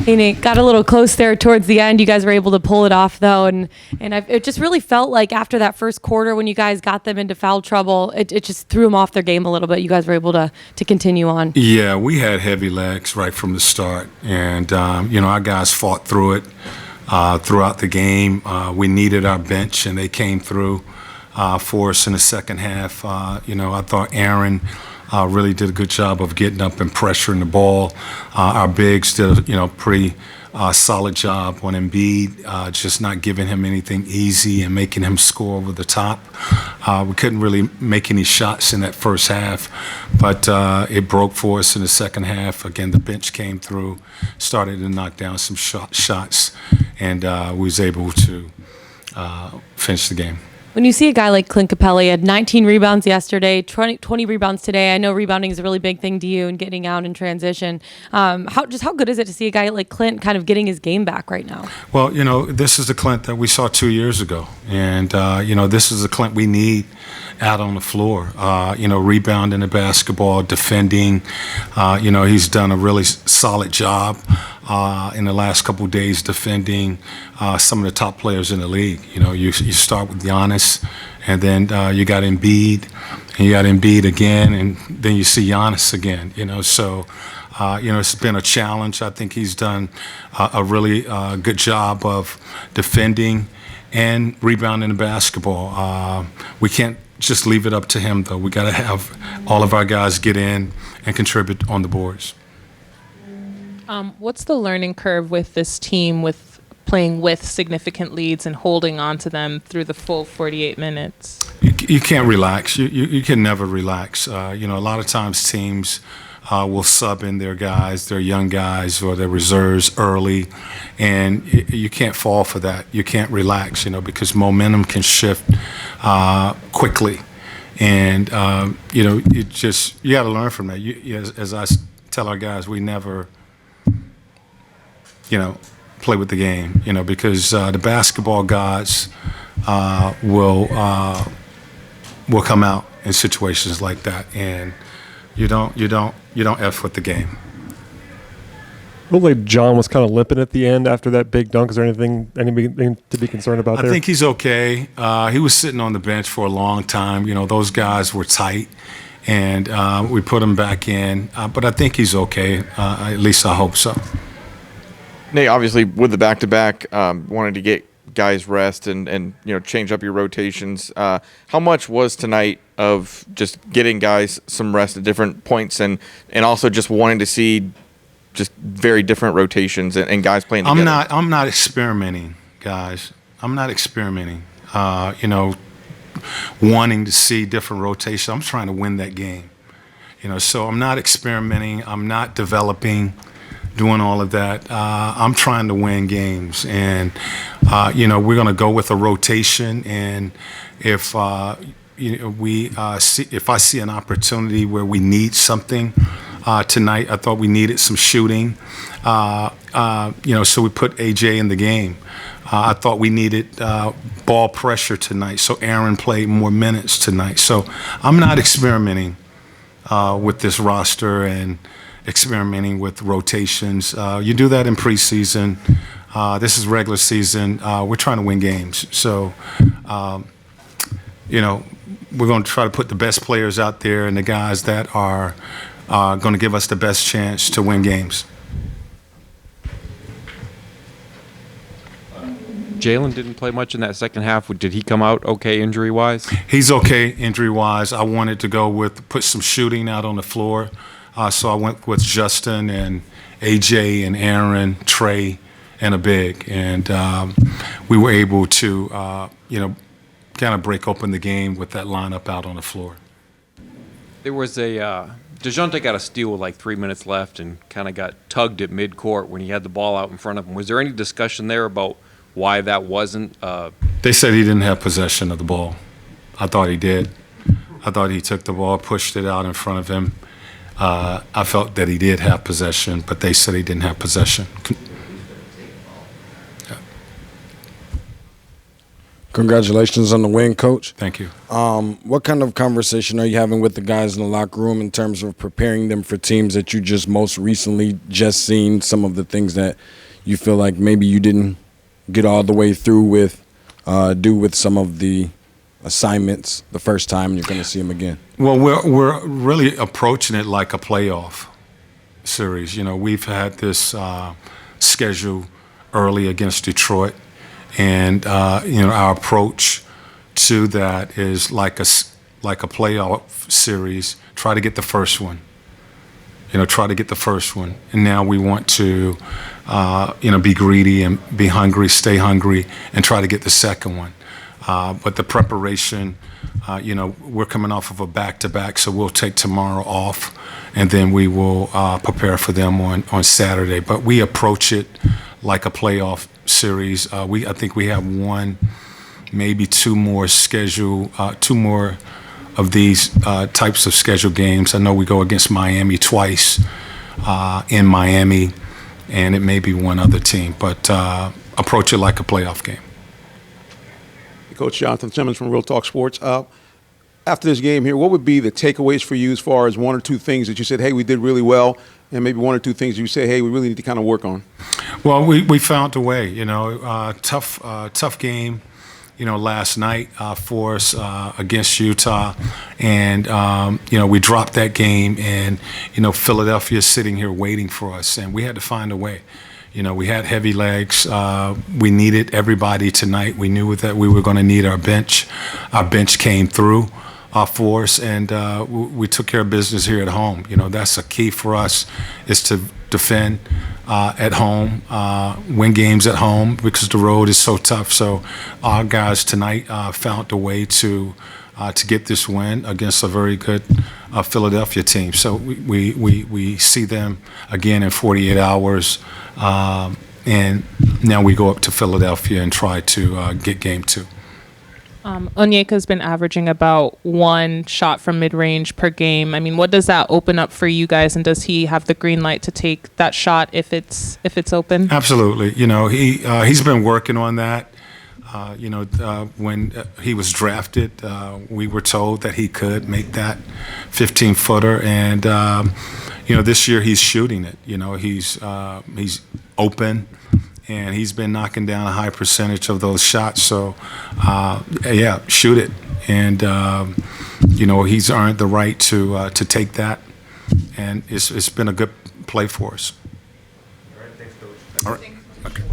Hey, Nate, got a little close there towards the end. You guys were able to pull it off, though, and it just really felt like after that first quarter when you guys got them into foul trouble, it just threw them off their game a little bit. You guys were able to continue on. Yeah, we had heavy legs right from the start, and our guys fought through it throughout the game. We needed our bench, and they came through for us in the second half. I thought Aaron really did a good job of getting up and pressuring the ball. Our bigs did a pretty solid job on Embiid, just not giving him anything easy and making him score over the top. We couldn't really make any shots in that first half, but it broke for us in the second half. Again, the bench came through, started to knock down some shots, and we was able to finish the game. When you see a guy like Clint Capella, he had 19 rebounds yesterday, 20 rebounds today. I know rebounding is a really big thing to you and getting out in transition. How good is it to see a guy like Clint kind of getting his game back right now? Well, this is the Clint that we saw 2 years ago. And, this is the Clint we need out on the floor. Rebounding the basketball, defending. He's done a really solid job in the last couple of days defending some of the top players in the league. You start with Giannis, and then you got Embiid, and you got Embiid again, and then you see Giannis again. So it's been a challenge. I think he's done a really good job of defending and rebounding the basketball. We can't just leave it up to him, though. We got to have all of our guys get in and contribute on the boards. What's the learning curve with this team with playing with significant leads and holding on to them through the full 48 minutes? You can't relax. You can never relax. A lot of times teams will sub in their guys, their young guys or their reserves early, and you can't fall for that. You can't relax, because momentum can shift quickly. And, you got to learn from that. As I tell our guys, we never play with the game, because the basketball gods will come out in situations like that, and you don't F with the game. It looked like John was kind of limping at the end after that big dunk. Is there anything to be concerned about there? I think he's okay. He was sitting on the bench for a long time. Those guys were tight, and we put him back in. But I think he's okay. At least I hope so. Nate, obviously, with the back-to-back, wanted to get guys rest and change up your rotations. How much was tonight of just getting guys some rest at different points and also just wanting to see just very different rotations and guys playing together? I'm not experimenting, guys. I'm not experimenting. Wanting to see different rotations. I'm trying to win that game. So I'm not experimenting. I'm not developing. Doing all of that. I'm trying to win games, and we're going to go with a rotation. And if if I see an opportunity where we need something tonight, I thought we needed some shooting. So we put AJ in the game. I thought we needed ball pressure tonight, so Aaron played more minutes tonight. So I'm not experimenting with this roster and experimenting with rotations. You do that in preseason. This is regular season. We're trying to win games. So, we're going to try to put the best players out there and the guys that are going to give us the best chance to win games. Jalen didn't play much in that second half. Did he come out okay injury-wise? He's okay injury-wise. I wanted to put some shooting out on the floor. So I went with Justin and AJ and Aaron, Trey, and a big. And we were able to, kind of break open the game with that lineup out on the floor. There was DeJounte got a steal with like 3 minutes left and kind of got tugged at midcourt when he had the ball out in front of him. Was there any discussion there about why that wasn't? They said he didn't have possession of the ball. I thought he did. I thought he took the ball, pushed it out in front of him. I felt that he did have possession, but they said he didn't have possession. Yeah. Congratulations on the win, Coach. Thank you. What kind of conversation are you having with the guys in the locker room in terms of preparing them for teams that you just most recently just seen, some of the things that you feel like maybe you didn't get all the way through with, do with some of the assignments the first time you're going to see them again? Well, we're really approaching it like a playoff series. You know, we've had this schedule early against Detroit, and you know, our approach to that is like a playoff series. Try to get the first one. You know, try to get the first one, and now we want to, you know, be greedy and be hungry, stay hungry, and try to get the second one. But the preparation, you know, we're coming off of a back-to-back, so we'll take tomorrow off, and then we will prepare for them on Saturday. But we approach it like a playoff series. I think we have one, maybe two more of these types of scheduled games. I know we go against Miami twice in Miami, and it may be one other team, but approach it like a playoff game. Coach Jonathan Simmons from Real Talk Sports. After this game here, what would be the takeaways for you as far as one or two things that you said, hey, we did really well, and maybe one or two things you say, hey, we really need to kind of work on? Well, we found a way, you know, tough game, you know, last night for us against Utah, and you know, we dropped that game, and you know, Philadelphia is sitting here waiting for us, and we had to find a way. You know, we had heavy legs. We needed everybody tonight. We knew that we were going to need our bench. Our bench came through for us, and we took care of business here at home. You know, that's a key for us, is to defend at home, win games at home, because the road is so tough. So our guys tonight found a way to get this win against a very good Philadelphia team. So we see them again in 48 hours, and now we go up to Philadelphia and try to get game two. Onyeka's been averaging about one shot from mid-range per game. I mean, what does that open up for you guys, and does he have the green light to take that shot if it's open? Absolutely. You know, he's been working on that. You know, when he was drafted, we were told that he could make that 15-footer, and you know, this year he's shooting it. You know, he's open, and he's been knocking down a high percentage of those shots. So, yeah, shoot it, and you know, he's earned the right to take that, and it's been a good play for us. All right, thanks, Coach. All right. Okay.